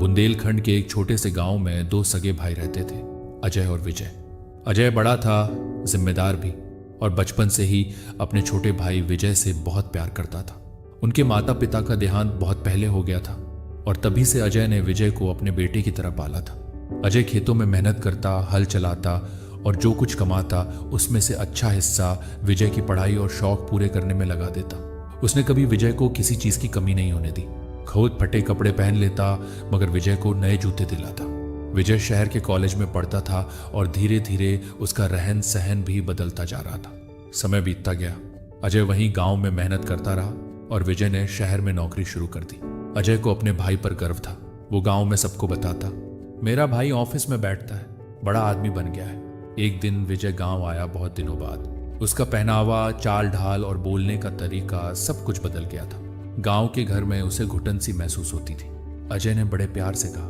बुंदेलखंड के एक छोटे से गांव में दो सगे भाई रहते थे, अजय और विजय। अजय बड़ा था, जिम्मेदार भी, और बचपन से ही अपने छोटे भाई विजय से बहुत प्यार करता था। उनके माता पिता का देहांत बहुत पहले हो गया था और तभी से अजय ने विजय को अपने बेटे की तरह पाला था। अजय खेतों में मेहनत करता, हल चलाता और जो कुछ कमाता उसमें से अच्छा हिस्सा विजय की पढ़ाई और शौक पूरे करने में लगा देता। उसने कभी विजय को किसी चीज की कमी नहीं होने दी। खुद फटे कपड़े पहन लेता मगर विजय को नए जूते दिलाता। विजय शहर के कॉलेज में पढ़ता था और धीरे धीरे उसका रहन सहन भी बदलता जा रहा था। समय बीतता गया। अजय वहीं गांव में मेहनत करता रहा और विजय ने शहर में नौकरी शुरू कर दी। अजय को अपने भाई पर गर्व था। वो गांव में सबको बताता, मेरा भाई ऑफिस में बैठता है, बड़ा आदमी बन गया है। एक दिन विजय गांव आया बहुत दिनों बाद। उसका पहनावा, चाल ढाल और बोलने का तरीका सब कुछ बदल गया था। गांव के घर में उसे घुटन सी महसूस होती थी। अजय ने बड़े प्यार से कहा,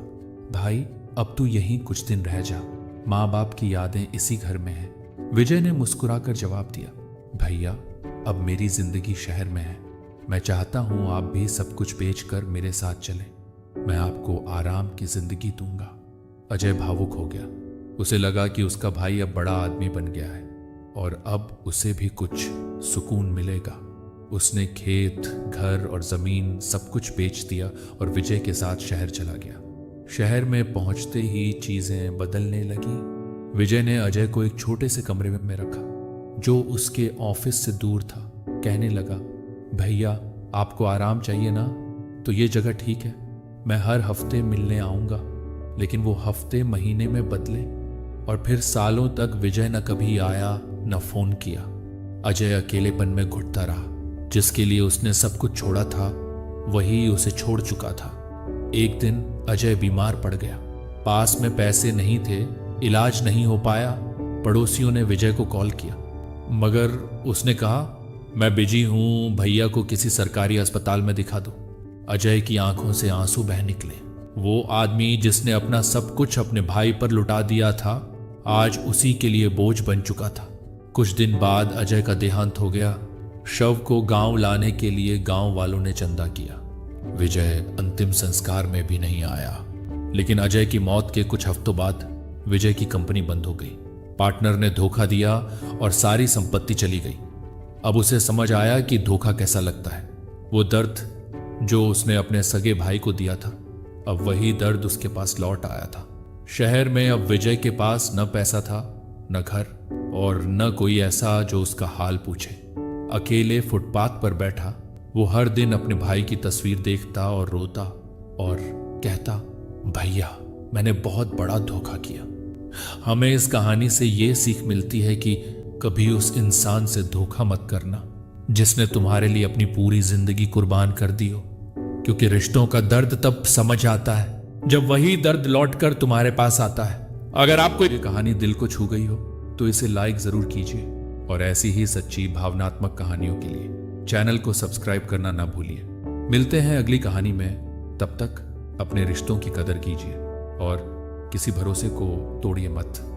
भाई अब तू यहीं कुछ दिन रह जा, माँ बाप की यादें इसी घर में हैं। विजय ने मुस्कुराकर जवाब दिया, भैया अब मेरी जिंदगी शहर में है। मैं चाहता हूं आप भी सब कुछ बेचकर मेरे साथ चलें। मैं आपको आराम की जिंदगी दूंगा। अजय भावुक हो गया। उसे लगा कि उसका भाई अब बड़ा आदमी बन गया है और अब उसे भी कुछ सुकून मिलेगा। उसने खेत, घर और जमीन सब कुछ बेच दिया और विजय के साथ शहर चला गया। शहर में पहुंचते ही चीजें बदलने लगी। विजय ने अजय को एक छोटे से कमरे में रखा जो उसके ऑफिस से दूर था। कहने लगा, भैया आपको आराम चाहिए ना, तो ये जगह ठीक है। मैं हर हफ्ते मिलने आऊंगा। लेकिन वो हफ्ते महीने में बदले और फिर सालों तक विजय न कभी आया न फोन किया। अजय अकेलेपन में घुटता रहा। जिसके लिए उसने सब कुछ छोड़ा था वही उसे छोड़ चुका था। एक दिन अजय बीमार पड़ गया। पास में पैसे नहीं थे, इलाज नहीं हो पाया। पड़ोसियों ने विजय को कॉल किया मगर उसने कहा, मैं बिजी हूं, भैया को किसी सरकारी अस्पताल में दिखा दो। अजय की आंखों से आंसू बह निकले। वो आदमी जिसने अपना सब कुछ अपने भाई पर लुटा दिया था आज उसी के लिए बोझ बन चुका था। कुछ दिन बाद अजय का देहांत हो गया। शव को गांव लाने के लिए गांव वालों ने चंदा किया। विजय अंतिम संस्कार में भी नहीं आया। लेकिन अजय की मौत के कुछ हफ्तों बाद विजय की कंपनी बंद हो गई। पार्टनर ने धोखा दिया और सारी संपत्ति चली गई। अब उसे समझ आया कि धोखा कैसा लगता है। वो दर्द जो उसने अपने सगे भाई को दिया था, अब वही दर्द उसके पास लौट आया था। शहर में अब विजय के पास न पैसा था, न घर और न कोई ऐसा जो उसका हाल पूछे। अकेले फुटपाथ पर बैठा वो हर दिन अपने भाई की तस्वीर देखता और रोता और कहता, भैया मैंने बहुत बड़ा धोखा किया। हमें इस कहानी से ये सीख मिलती है कि कभी उस इंसान से धोखा मत करना जिसने तुम्हारे लिए अपनी पूरी जिंदगी कुर्बान कर दी हो, क्योंकि रिश्तों का दर्द तब समझ आता है जब वही दर्द लौटकर तुम्हारे पास आता है। अगर आपको ये कहानी दिल को छू गई हो तो इसे लाइक जरूर कीजिए और ऐसी ही सच्ची भावनात्मक कहानियों के लिए चैनल को सब्सक्राइब करना ना भूलिए। मिलते हैं अगली कहानी में। तब तक अपने रिश्तों की कदर कीजिए और किसी भरोसे को तोड़िए मत।